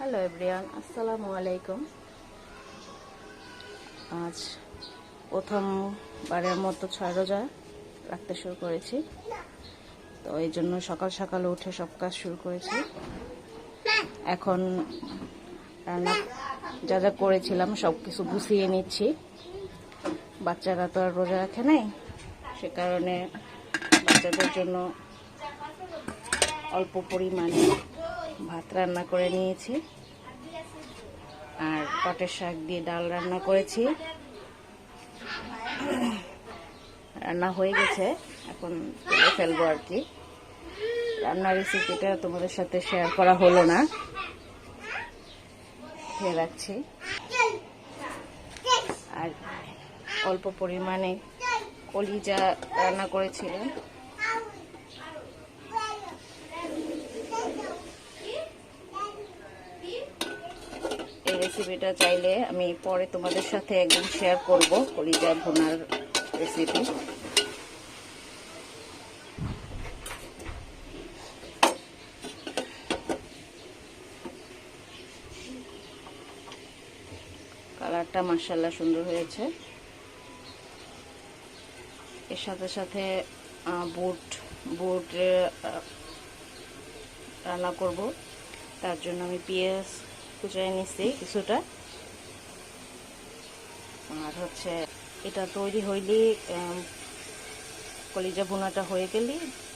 Hello everyone, আসসালামু আলাইকুম। আজ প্রথমবারের মতো 6 রোজা রাখতে শুরু করেছি, তো এই জন্য সকাল সকাল উঠে সব কাজ শুরু করেছি। এখন রান্না যা যা করেছিলাম সব কিছু গুছিয়ে নিচ্ছি। বাচ্চারা তো আর রোজা রাখে নাই, সে কারণে বাচ্চাদের জন্য অল্প পরিমাণে ভাত রান্না করে নিয়েছি, আর পাটের শাক দিয়ে ডাল রান্না করেছি। রান্না হয়ে গেছে, এখন তুলে ফেলবো আর কি। রান্নার রেসিপিটা তোমাদের সাথে শেয়ার করা হলো না, রাখছি। আর অল্প পরিমাণে কলিজা রান্না করেছিলাম। এই রেসিপিটা চাইলে আমি পরে তোমাদের সাথে একদম শেয়ার করব, কলিজা ভুনার রেসিপি। কালারটা মাশাআল্লাহ সুন্দর হয়েছে। এর সাথে সাথে বুট রান্না করব, তার জন্য আমি পেঁয়াজ কুচিয়ে নিচ্ছি কিছুটা। আর হচ্ছে এটা তৈরি হইলে কলিজা ভুনাটা হয়ে গেলে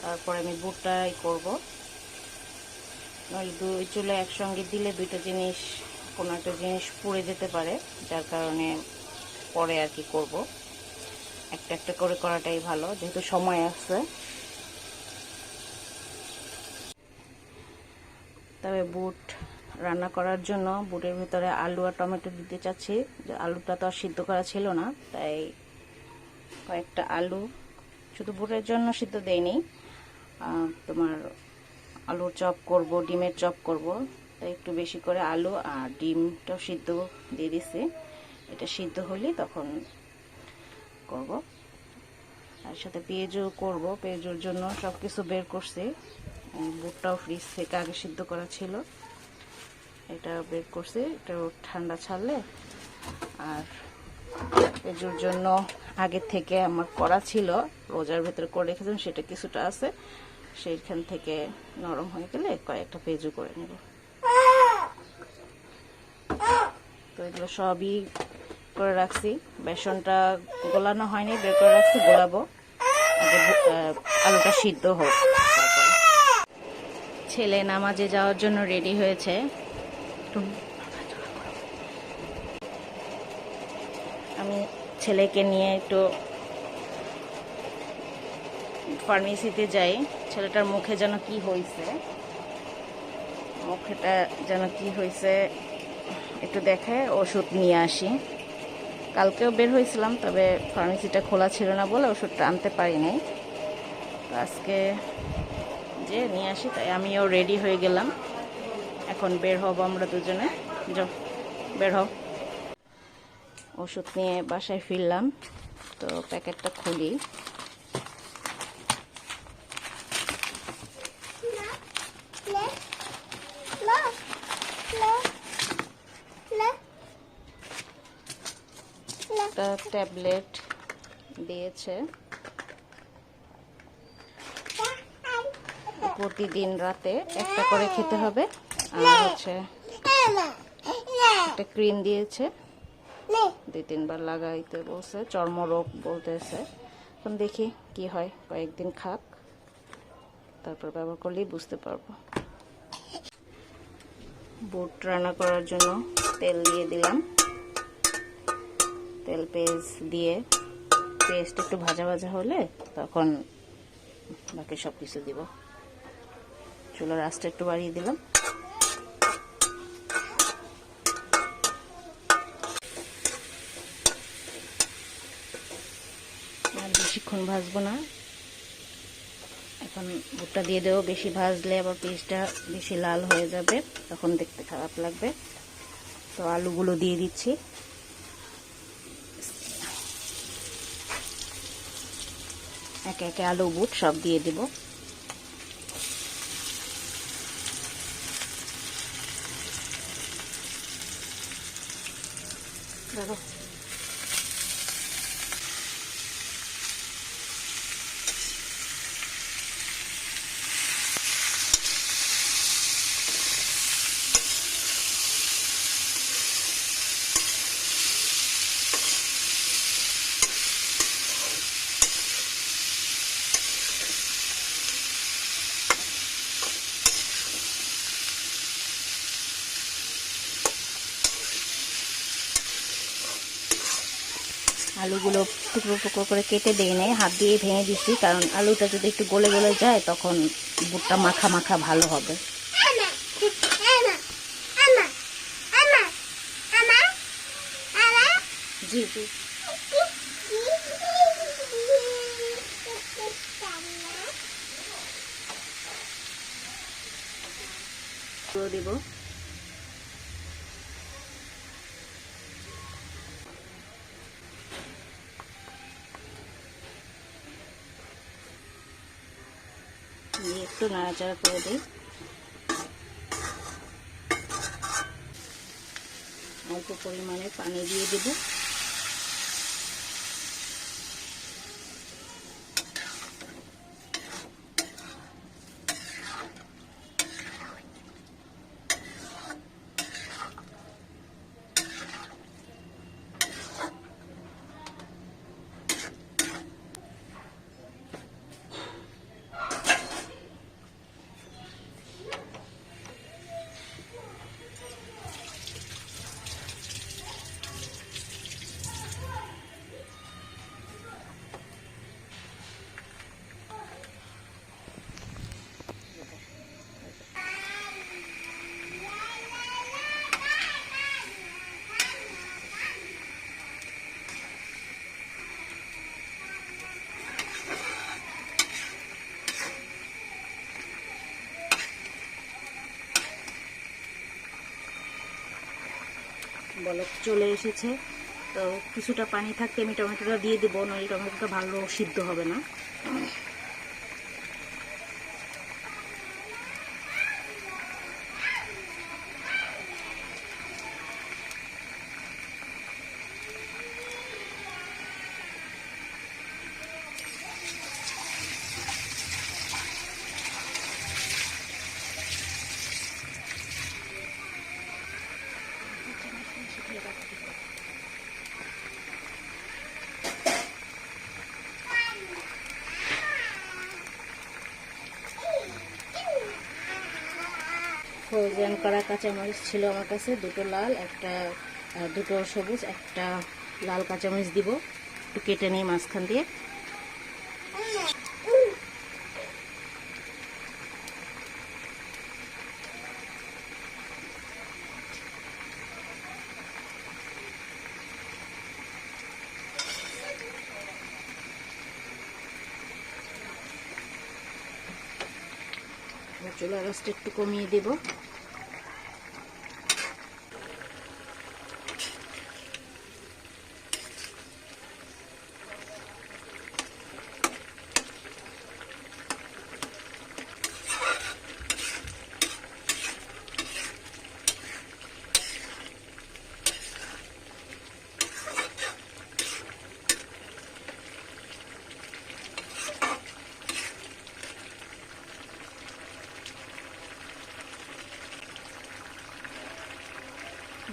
তারপরে আমি বুটটাই করব। নইলে দুই চুলে একসঙ্গে দিলে দুইটা জিনিস, কোনো একটা জিনিস পুড়ে যেতে পারে, যার কারণে পরে আর কি করব। একটা একটা করে করাটাই ভালো, যেহেতু সময় আছে। তবে বুট রান্না করার জন্য বুটের ভিতরে আলু আর টমেটো দিতে চাচ্ছি। আলুটা তো আর সিদ্ধ করা ছিল না, তাই কয়েকটা আলু শুধু বুটের জন্য সিদ্ধ দেয়নি, তোমার আলুর চপ করব, ডিমের চপ করব, তাই একটু বেশি করে আলু আর ডিমটাও সিদ্ধ দিয়ে দিছি। এটা সিদ্ধ হলে তখন করব। আর সাথে পেঁয়াজও করব, পেঁয়াজের জন্য সব কিছু বের করছি। বুটটাও ফ্রিজ থেকে আগে সিদ্ধ করা ছিল, এটা বের করছি। এটা ঠান্ডা ছাড়লে, আর পেঁয়াজের জন্য আগে থেকে আমার করা ছিল, রোজার ভেতরে করে রেখেছিলাম, সেটা কিছুটা আছে। সেইখান থেকে নরম হয়ে গেলে কয়েকটা পেঁয়াজও করে নেব। তো এগুলো সবই করে রাখছি। বেসনটা গোলানো হয়নি, বের করে রাখছি, গোলাবো। আলুটা সিদ্ধ হোক। ছেলে নামাজে যাওয়ার জন্য রেডি হয়েছে। আমি ছেলেকে নিয়ে একটু ফার্মেসিতে যাই। ছেলেটার মুখে যেন কি হয়েছে, মুখেটা যেন কি হয়েছে একটু দেখে ওষুধ নিয়ে আসি। কালকেও বের হয়েছিলাম, তবে ফার্মেসিটা খোলা ছিল না বলে ওষুধটা আনতে পারি নাই। তো আজকে যে নিয়ে আসি, তাই আমিও রেডি হয়ে গেলাম। এখন বের হব আমরা দুজনে। যাও, বের হও। ওষুধ নিয়ে বাসায় ফিরলাম, তো প্যাকেটটা খুলি। একটা ট্যাবলেট দিয়েছে, প্রতিদিন রাতে একটা করে খেতে হবে। আর হচ্ছে একটা ক্রিম দিয়েছে, 2-3 বার লাগাইতে বলছে। চর্মরোগ বলতেছে। এখন দেখি কি হয়, কয়েকদিন খাক, তারপর ব্যবহার করলেই বুঝতে পারবো। বুট রান্না করার জন্য তেল দিয়ে দিলাম। তেল পেঁয়াজ দিয়ে, পেঁয়াজটা একটু ভাজা ভাজা হলে তখন বাকি সব কিছু দিব। চুলার আঁচটা একটু বাড়িয়ে দিলাম। আর বেশিক্ষণ ভাজবো না, এখন বুটটা দিয়ে দেবো। বেশি ভাজলে আবার পেঁয়াজটা বেশি লাল হয়ে যাবে, তখন দেখতে খারাপ লাগবে। তো আলুগুলো দিয়ে দিচ্ছি। একে একে আলু বুট সব দিয়ে দিব। দেখো আলুগুলো টুকরো টুকরো করে কেটে দিয়ে নেই, হাত দিয়ে ভেঙে দিচ্ছি, কারণ আলুটা যদি একটু গলে গলে যায় তখন বুটটা মাখা মাখা ভালো হবে। জি জি দিব। একটু নাড়াচাড়া করে দিই। অল্প পরিমাণে পানি দিয়ে দেব। বলক চলে এসেছে, তো কিছুটা পানি থাকতে আমি টমেটোটা দিয়ে দেবো, নইলে টমেটোটা ভালো সিদ্ধ হবে না। ফ্রোজেন করা কাঁচামরিচ ছিল আমার কাছে, দুটো লাল, দুটো সবুজ, একটা লাল কাঁচামরিচ দিব, একটু কেটে নিই মাঝখান দিয়ে। চুলার আঁচটা একটু কমিয়ে দেব।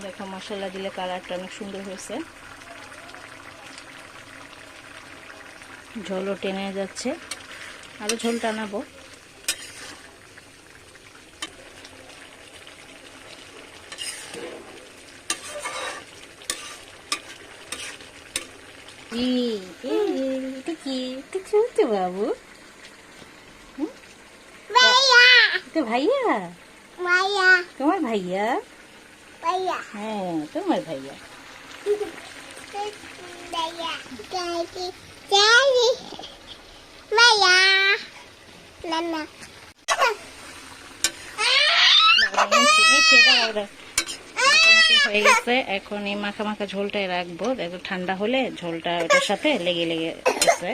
দেখো মশলা দিলে কালারটা অনেক সুন্দর হয়েছে, ঝোলও টেনে যাচ্ছে, আরো ঝোল টানাবো। এটা কি, এটা খেলতে বাবু? এটা ভাইয়া? তোমার ভাইয়া? হ্যাঁ তোমার ভাইয়া। হয়ে গেছে, এখন এই মাখা মাখা ঝোলটাই রাখবো, দেখো ঠান্ডা হলে ঝোলটা ওটার সাথে লেগে লেগে গেছে।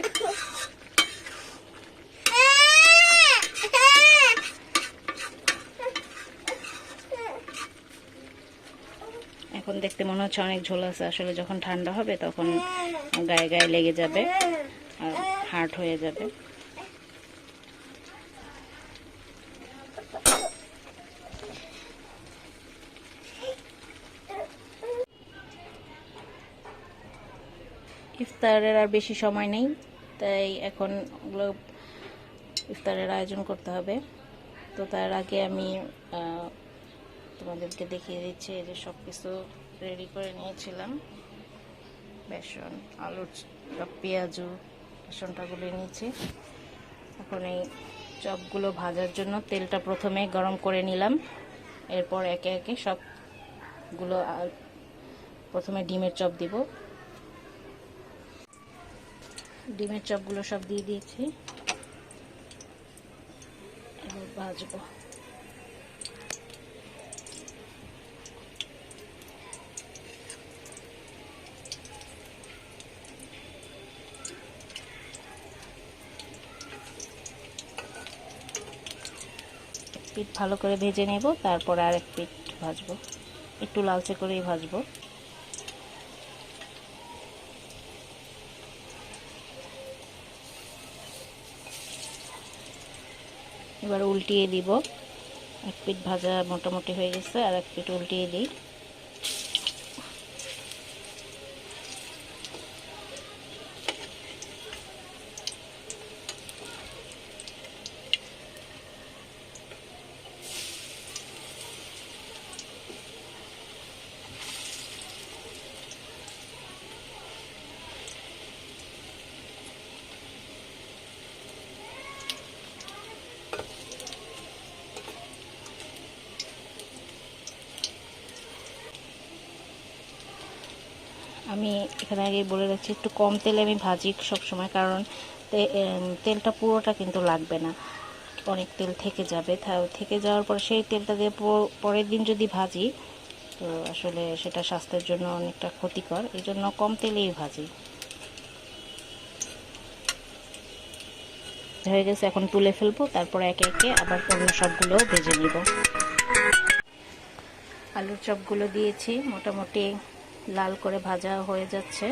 এখন দেখতে মনে হচ্ছে অনেক ঝোল আছে, আসলে যখন ঠান্ডা হবে তখন গায়ে গায়ে লেগে যাবে আর হার্ড হয়ে যাবে। ইফতারের আর বেশি সময় নেই, তাই এখন ওগুলো ইফতারের আয়োজন করতে হবে। তো তার আগে আমি তোমাদেরকে দেখিয়ে দিচ্ছি যে সব কিছু রেডি করে নিয়েছিলাম। বেসন, আলুর চপ, পেঁয়াজু, বেসনটা গুলে নিয়েছি। এখন এই চপগুলো ভাজার জন্য তেলটা প্রথমে গরম করে নিলাম। এরপর একে একে সবগুলো প্রথমে ডিমের চপ দিব। ডিমের চপগুলো সব দিয়ে দিয়েছি, এবার ভাজবো। পিঠ ভালো করে ভেজে নেব, তারপর আরেক পিঠ ভাজবো, একটু লালচে করেই ভাজবো। এবার উল্টিয়ে দিব। এক পিঠ ভাজা মোটামুটি হয়ে গেছে, আর এক পিঠ উল্টিয়ে দিই। আমি এখানে আগে বলে রাখছি, একটু কম তেলে আমি ভাজি সব সময়, কারণ তেলটা পুরোটা কিন্তু লাগবে না, অনেক তেল থেকে যাবে। থেকে যাওয়ার পর সেই তেলটা দিয়ে পরের দিন যদি ভাজি, তো আসলে সেটা স্বাস্থ্যের জন্য অনেকটা ক্ষতিকর। এই জন্য কম তেলেই ভাজি। হয়ে গেছে, এখন তুলে ফেলবো, তারপর একে একে আবার অন্য সবগুলো ভেজে নিব। আলুর চপগুলো দিয়েছি, মোটামুটি লাল করে ভাজা হয়ে যাচ্ছে।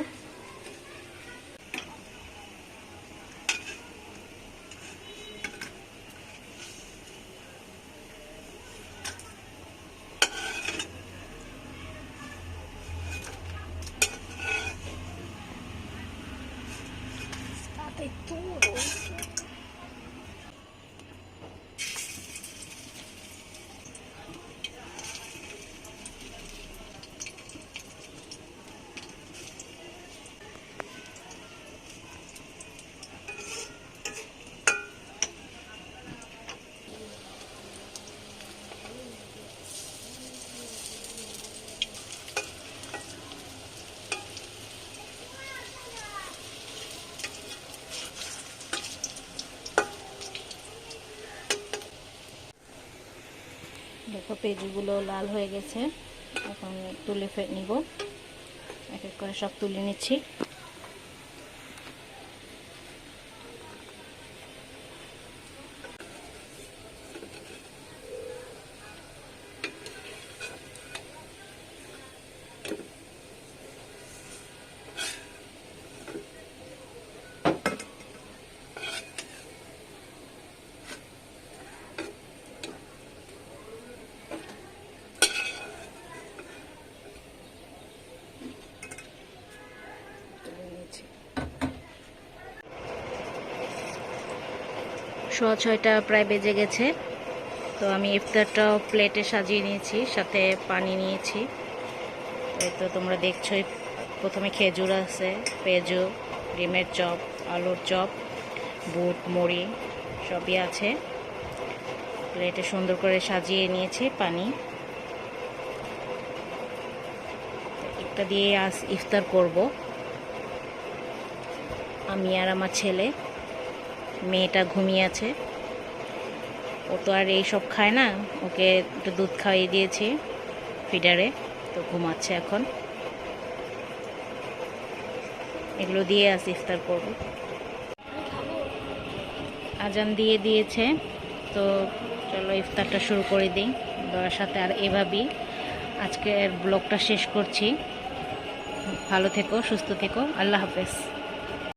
দেখো পেঁয়াজগুলো লাল হয়ে গেছে, এখন তুলে নিব। এক এক করে সব তুলে নিচ্ছি। সোয়া 6টা প্রায় বেজে গেছে। তো আমি ইফতারটাও প্লেটে সাজিয়ে নিয়েছি, সাথে পানি নিয়েছি। এই তো তোমরা দেখছোই, প্রথমে খেজুর আছে, পেঁয়াজু, ডিমের চপ, আলুর চপ, বুট, মুড়ি সবই আছে। প্লেটে সুন্দর করে সাজিয়ে নিয়েছি পানি। একটা দিয়ে আজ ইফতার করব আমি আর আমার ছেলে। মেয়েটা ঘুমিয়ে আছে, ও তো আর এইসব খায় না, ওকে একটু দুধ খাইয়ে দিয়েছি ফিডারে, তো ঘুমাচ্ছে এখন। এগুলো দিয়ে আজ ইফতার করব। আজান দিয়ে দিয়েছে, তো চলো ইফতারটা শুরু করে দিই। দোয়ার সাথে আর এভাবেই আজকের ব্লগটা শেষ করছি। ভালো থেকো, সুস্থ থেকো, আল্লাহ হাফেজ।